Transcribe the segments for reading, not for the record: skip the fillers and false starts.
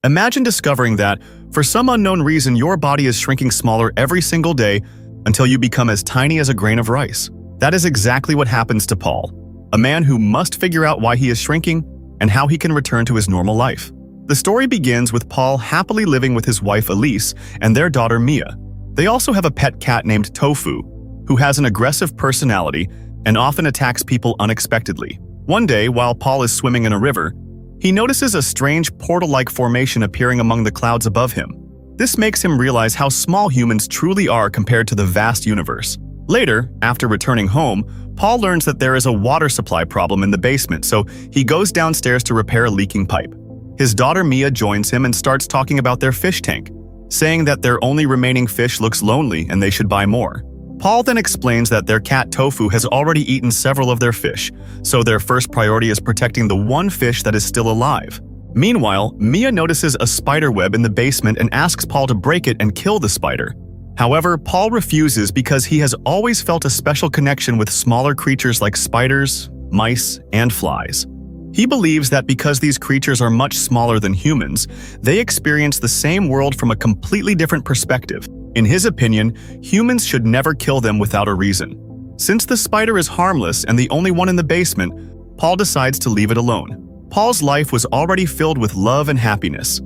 Imagine discovering that, for some unknown reason, your body is shrinking smaller every single day until you become as tiny as a grain of rice. That is exactly what happens to Paul, a man who must figure out why he is shrinking and how he can return to his normal life. The story begins with Paul happily living with his wife Elise and their daughter Mia. They also have a pet cat named Tofu, who has an aggressive personality and often attacks people unexpectedly. One day, while Paul is swimming in a river, he notices a strange portal-like formation appearing among the clouds above him. This makes him realize how small humans truly are compared to the vast universe. Later, after returning home, Paul learns that there is a water supply problem in the basement, so he goes downstairs to repair a leaking pipe. His daughter Mia joins him and starts talking about their fish tank, saying that their only remaining fish looks lonely and they should buy more. Paul then explains that their cat Tofu has already eaten several of their fish, so their first priority is protecting the one fish that is still alive. Meanwhile, Mia notices a spider web in the basement and asks Paul to break it and kill the spider. However, Paul refuses because he has always felt a special connection with smaller creatures like spiders, mice, and flies. He believes that because these creatures are much smaller than humans, they experience the same world from a completely different perspective. In his opinion, humans should never kill them without a reason. Since the spider is harmless and the only one in the basement, Paul decides to leave it alone. Paul's life was already filled with love and happiness.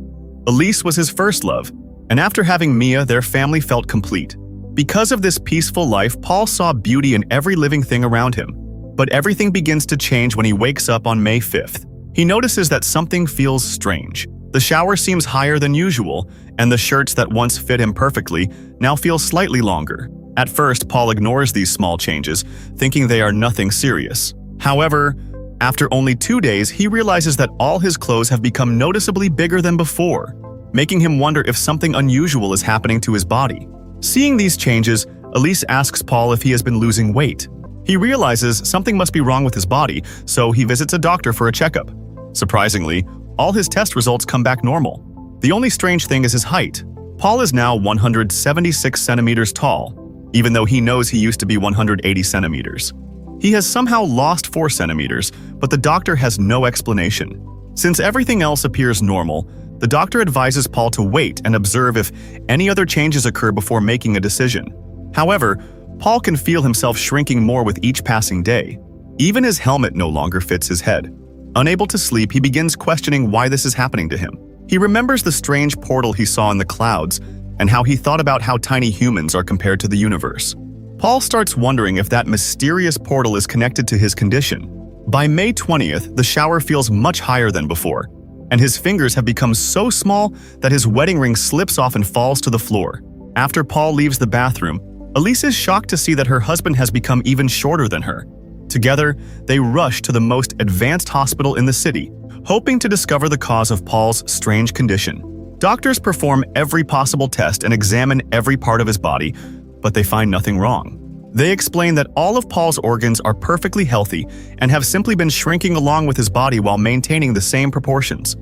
Elise was his first love, and after having Mia, their family felt complete. Because of this peaceful life, Paul saw beauty in every living thing around him. But everything begins to change when he wakes up on May 5th. He notices that something feels strange. The shower seems higher than usual, and the shirts that once fit him perfectly now feel slightly longer. At first, Paul ignores these small changes, thinking they are nothing serious. However, after only 2 days, he realizes that all his clothes have become noticeably bigger than before, making him wonder if something unusual is happening to his body. Seeing these changes, Elise asks Paul if he has been losing weight. He realizes something must be wrong with his body, so he visits a doctor for a checkup. Surprisingly, all his test results come back normal. The only strange thing is his height. Paul is now 176 centimeters tall, even though he knows he used to be 180 centimeters. He has somehow lost 4 centimeters, but the doctor has no explanation. Since everything else appears normal, the doctor advises Paul to wait and observe if any other changes occur before making a decision. However, Paul can feel himself shrinking more with each passing day. Even his helmet no longer fits his head. Unable to sleep, he begins questioning why this is happening to him. He remembers the strange portal he saw in the clouds and how he thought about how tiny humans are compared to the universe. Paul starts wondering if that mysterious portal is connected to his condition. By May 20th, the shower feels much higher than before, and his fingers have become so small that his wedding ring slips off and falls to the floor. After Paul leaves the bathroom, Elise is shocked to see that her husband has become even shorter than her. Together, they rush to the most advanced hospital in the city, hoping to discover the cause of Paul's strange condition. Doctors perform every possible test and examine every part of his body, but they find nothing wrong. They explain that all of Paul's organs are perfectly healthy and have simply been shrinking along with his body while maintaining the same proportions.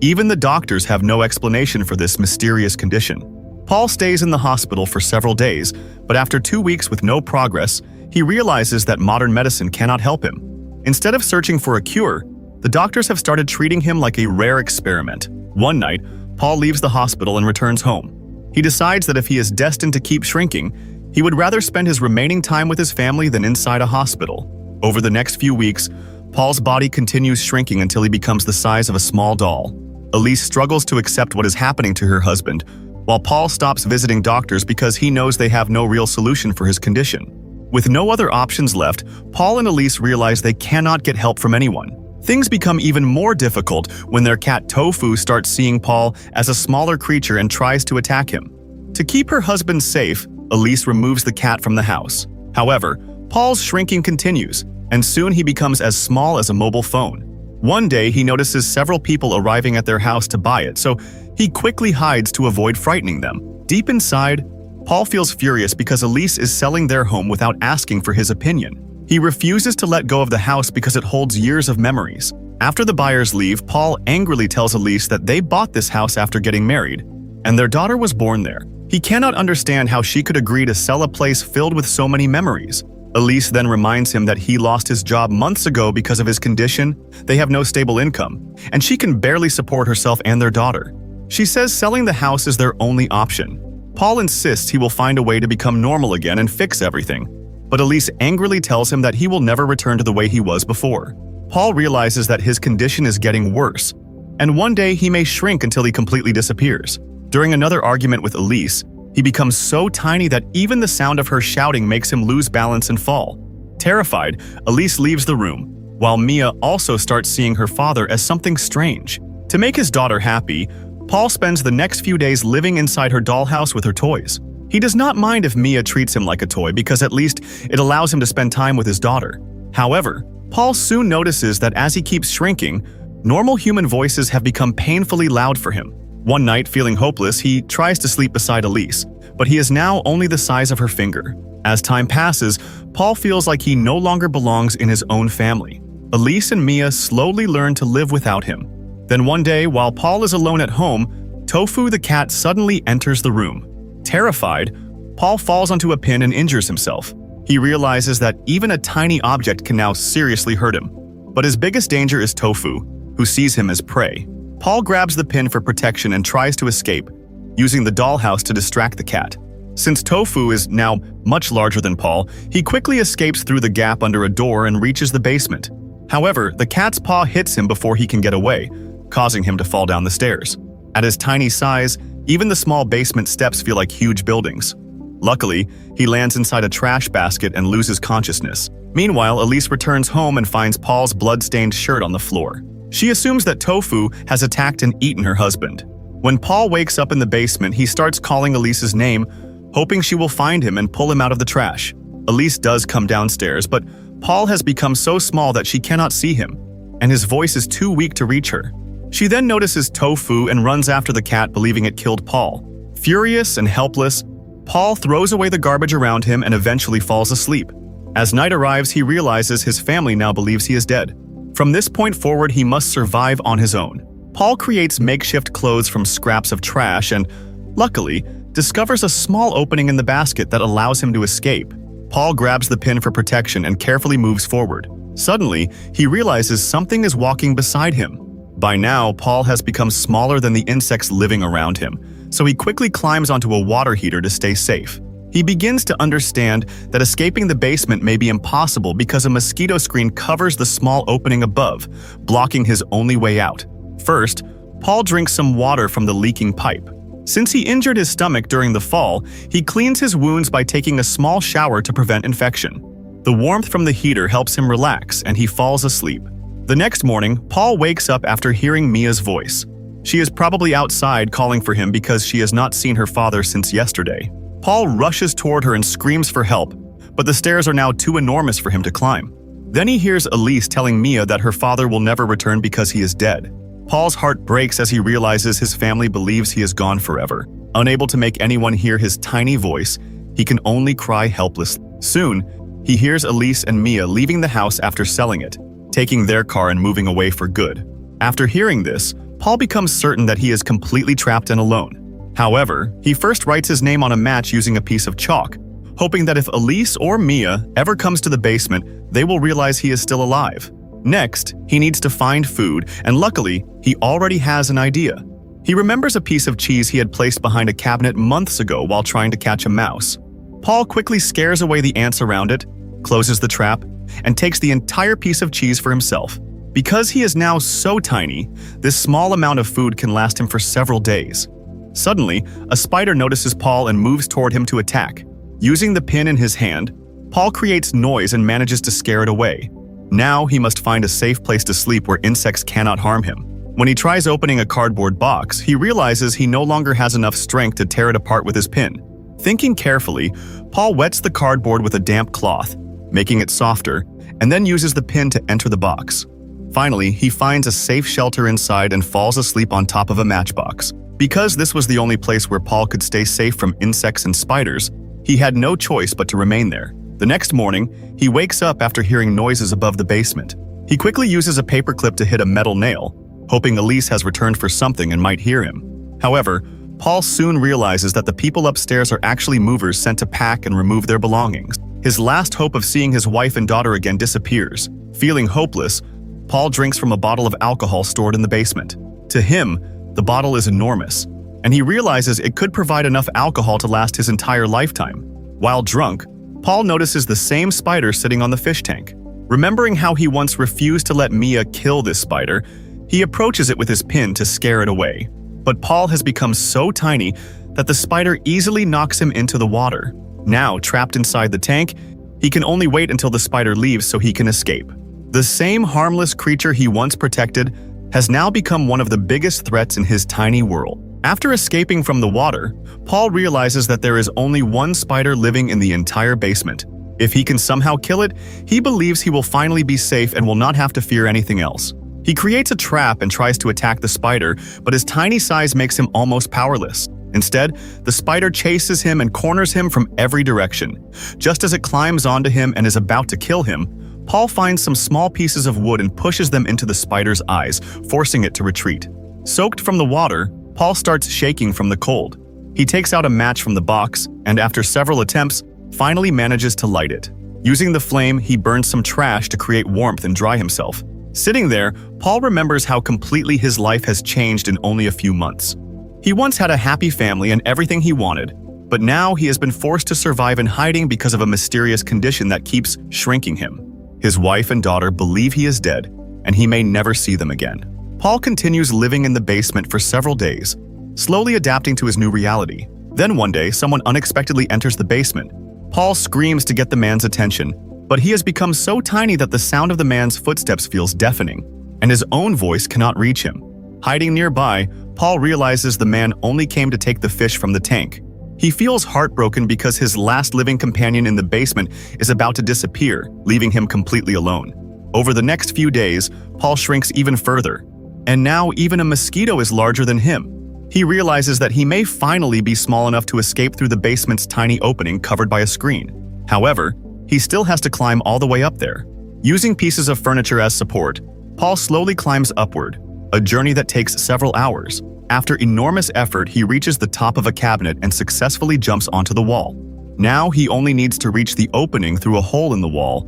Even the doctors have no explanation for this mysterious condition. Paul stays in the hospital for several days, but after 2 weeks with no progress, he realizes that modern medicine cannot help him. Instead of searching for a cure, the doctors have started treating him like a rare experiment. One night, Paul leaves the hospital and returns home. He decides that if he is destined to keep shrinking, he would rather spend his remaining time with his family than inside a hospital. Over the next few weeks, Paul's body continues shrinking until he becomes the size of a small doll. Elise struggles to accept what is happening to her husband, while Paul stops visiting doctors because he knows they have no real solution for his condition. With no other options left, Paul and Elise realize they cannot get help from anyone. Things become even more difficult when their cat Tofu starts seeing Paul as a smaller creature and tries to attack him. To keep her husband safe, Elise removes the cat from the house. However, Paul's shrinking continues, and soon he becomes as small as a mobile phone. One day, he notices several people arriving at their house to buy it, so he quickly hides to avoid frightening them. Deep inside, Paul feels furious because Elise is selling their home without asking for his opinion. He refuses to let go of the house because it holds years of memories. After the buyers leave, Paul angrily tells Elise that they bought this house after getting married, and their daughter was born there. He cannot understand how she could agree to sell a place filled with so many memories. Elise then reminds him that he lost his job months ago because of his condition, they have no stable income, and she can barely support herself and their daughter. She says selling the house is their only option. Paul insists he will find a way to become normal again and fix everything, but Elise angrily tells him that he will never return to the way he was before. Paul realizes that his condition is getting worse, and one day he may shrink until he completely disappears. During another argument with Elise, he becomes so tiny that even the sound of her shouting makes him lose balance and fall. Terrified, Elise leaves the room, while Mia also starts seeing her father as something strange. To make his daughter happy, Paul spends the next few days living inside her dollhouse with her toys. He does not mind if Mia treats him like a toy because at least it allows him to spend time with his daughter. However, Paul soon notices that as he keeps shrinking, normal human voices have become painfully loud for him. One night, feeling hopeless, he tries to sleep beside Elise, but he is now only the size of her finger. As time passes, Paul feels like he no longer belongs in his own family. Elise and Mia slowly learn to live without him. Then one day, while Paul is alone at home, Tofu the cat suddenly enters the room. Terrified, Paul falls onto a pin and injures himself. He realizes that even a tiny object can now seriously hurt him. But his biggest danger is Tofu, who sees him as prey. Paul grabs the pin for protection and tries to escape, using the dollhouse to distract the cat. Since Tofu is now much larger than Paul, he quickly escapes through the gap under a door and reaches the basement. However, the cat's paw hits him before he can get away, causing him to fall down the stairs. At his tiny size, even the small basement steps feel like huge buildings. Luckily, he lands inside a trash basket and loses consciousness. Meanwhile, Elise returns home and finds Paul's blood-stained shirt on the floor. She assumes that Tofu has attacked and eaten her husband. When Paul wakes up in the basement, he starts calling Elise's name, hoping she will find him and pull him out of the trash. Elise does come downstairs, but Paul has become so small that she cannot see him, and his voice is too weak to reach her. She then notices Tofu and runs after the cat, believing it killed Paul. Furious and helpless, Paul throws away the garbage around him and eventually falls asleep. As night arrives, he realizes his family now believes he is dead. From this point forward, he must survive on his own. Paul creates makeshift clothes from scraps of trash and, luckily, discovers a small opening in the basket that allows him to escape. Paul grabs the pin for protection and carefully moves forward. Suddenly, he realizes something is walking beside him. By now, Paul has become smaller than the insects living around him, so he quickly climbs onto a water heater to stay safe. He begins to understand that escaping the basement may be impossible because a mosquito screen covers the small opening above, blocking his only way out. First, Paul drinks some water from the leaking pipe. Since he injured his stomach during the fall, he cleans his wounds by taking a small shower to prevent infection. The warmth from the heater helps him relax and he falls asleep. The next morning, Paul wakes up after hearing Mia's voice. She is probably outside calling for him because she has not seen her father since yesterday. Paul rushes toward her and screams for help, but the stairs are now too enormous for him to climb. Then he hears Elise telling Mia that her father will never return because he is dead. Paul's heart breaks as he realizes his family believes he is gone forever. Unable to make anyone hear his tiny voice, he can only cry helplessly. Soon, he hears Elise and Mia leaving the house after selling it, taking their car and moving away for good. After hearing this, Paul becomes certain that he is completely trapped and alone. However, he first writes his name on a match using a piece of chalk, hoping that if Elise or Mia ever comes to the basement, they will realize he is still alive. Next, he needs to find food, and luckily, he already has an idea. He remembers a piece of cheese he had placed behind a cabinet months ago while trying to catch a mouse. Paul quickly scares away the ants around it, closes the trap, and takes the entire piece of cheese for himself. Because he is now so tiny, this small amount of food can last him for several days. Suddenly, a spider notices Paul and moves toward him to attack. Using the pin in his hand, Paul creates noise and manages to scare it away. Now he must find a safe place to sleep where insects cannot harm him. When he tries opening a cardboard box, he realizes he no longer has enough strength to tear it apart with his pin. Thinking carefully, Paul wets the cardboard with a damp cloth, making it softer, and then uses the pin to enter the box. Finally, he finds a safe shelter inside and falls asleep on top of a matchbox. Because this was the only place where Paul could stay safe from insects and spiders, he had no choice but to remain there. The next morning, he wakes up after hearing noises above the basement. He quickly uses a paperclip to hit a metal nail, hoping Elise has returned for something and might hear him. However, Paul soon realizes that the people upstairs are actually movers sent to pack and remove their belongings. His last hope of seeing his wife and daughter again disappears. Feeling hopeless, Paul drinks from a bottle of alcohol stored in the basement. To him, The bottle is enormous, and he realizes it could provide enough alcohol to last his entire lifetime. While drunk, Paul notices the same spider sitting on the fish tank. Remembering how he once refused to let Mia kill this spider, he approaches it with his pin to scare it away. But Paul has become so tiny that the spider easily knocks him into the water. Now, trapped inside the tank, he can only wait until the spider leaves so he can escape. The same harmless creature he once protected has now become one of the biggest threats in his tiny world. After escaping from the water, Paul realizes that there is only one spider living in the entire basement. If he can somehow kill it, he believes he will finally be safe and will not have to fear anything else. He creates a trap and tries to attack the spider, but his tiny size makes him almost powerless. Instead, the spider chases him and corners him from every direction. Just as it climbs onto him and is about to kill him, Paul finds some small pieces of wood and pushes them into the spider's eyes, forcing it to retreat. Soaked from the water, Paul starts shaking from the cold. He takes out a match from the box and, after several attempts, finally manages to light it. Using the flame, he burns some trash to create warmth and dry himself. Sitting there, Paul remembers how completely his life has changed in only a few months. He once had a happy family and everything he wanted, but now he has been forced to survive in hiding because of a mysterious condition that keeps shrinking him. His wife and daughter believe he is dead, and he may never see them again. Paul continues living in the basement for several days, slowly adapting to his new reality. Then one day, someone unexpectedly enters the basement. Paul screams to get the man's attention, but he has become so tiny that the sound of the man's footsteps feels deafening, and his own voice cannot reach him. Hiding nearby, Paul realizes the man only came to take the fish from the tank. He feels heartbroken because his last living companion in the basement is about to disappear, leaving him completely alone. Over the next few days, Paul shrinks even further, and now even a mosquito is larger than him. He realizes that he may finally be small enough to escape through the basement's tiny opening covered by a screen. However, he still has to climb all the way up there. Using pieces of furniture as support, Paul slowly climbs upward, a journey that takes several hours. After enormous effort, he reaches the top of a cabinet and successfully jumps onto the wall. Now he only needs to reach the opening through a hole in the wall,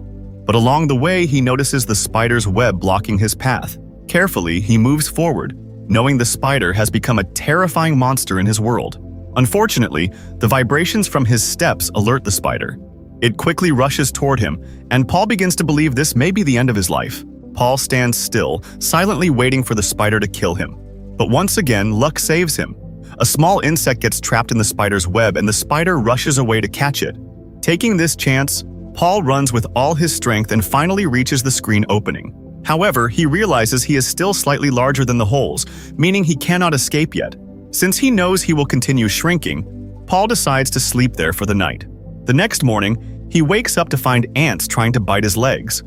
but along the way he notices the spider's web blocking his path. Carefully, he moves forward, knowing the spider has become a terrifying monster in his world. Unfortunately, the vibrations from his steps alert the spider. It quickly rushes toward him, and Paul begins to believe this may be the end of his life. Paul stands still, silently waiting for the spider to kill him. But once again, luck saves him. A small insect gets trapped in the spider's web, and the spider rushes away to catch it. Taking this chance, Paul runs with all his strength and finally reaches the screen opening. However, he realizes he is still slightly larger than the holes, meaning he cannot escape yet. Since he knows he will continue shrinking, Paul decides to sleep there for the night. The next morning, he wakes up to find ants trying to bite his legs.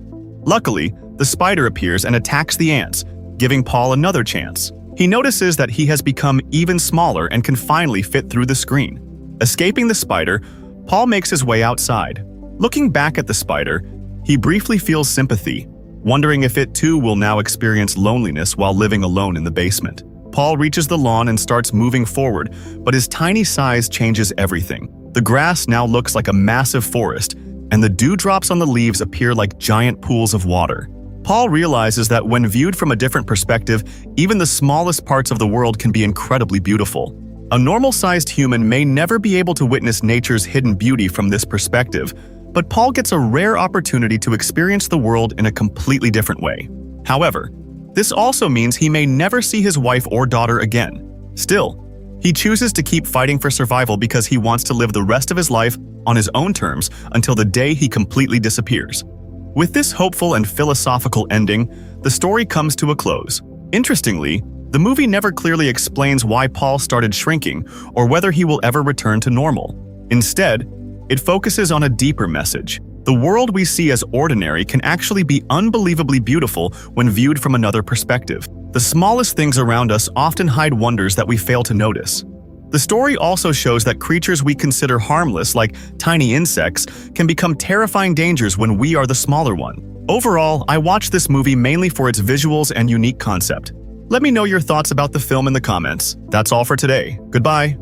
Luckily, the spider appears and attacks the ants, giving Paul another chance. He notices that he has become even smaller and can finally fit through the screen. Escaping the spider, Paul makes his way outside. Looking back at the spider, he briefly feels sympathy, wondering if it too will now experience loneliness while living alone in the basement. Paul reaches the lawn and starts moving forward, but his tiny size changes everything. The grass now looks like a massive forest, and the dewdrops on the leaves appear like giant pools of water. Paul realizes that when viewed from a different perspective, even the smallest parts of the world can be incredibly beautiful. A normal-sized human may never be able to witness nature's hidden beauty from this perspective, but Paul gets a rare opportunity to experience the world in a completely different way. However, this also means he may never see his wife or daughter again. Still, he chooses to keep fighting for survival because he wants to live the rest of his life on his own terms until the day he completely disappears. With this hopeful and philosophical ending, the story comes to a close. Interestingly, the movie never clearly explains why Paul started shrinking or whether he will ever return to normal. Instead, it focuses on a deeper message. The world we see as ordinary can actually be unbelievably beautiful when viewed from another perspective. The smallest things around us often hide wonders that we fail to notice. The story also shows that creatures we consider harmless, like tiny insects, can become terrifying dangers when we are the smaller one. Overall, I watched this movie mainly for its visuals and unique concept. Let me know your thoughts about the film in the comments. That's all for today. Goodbye.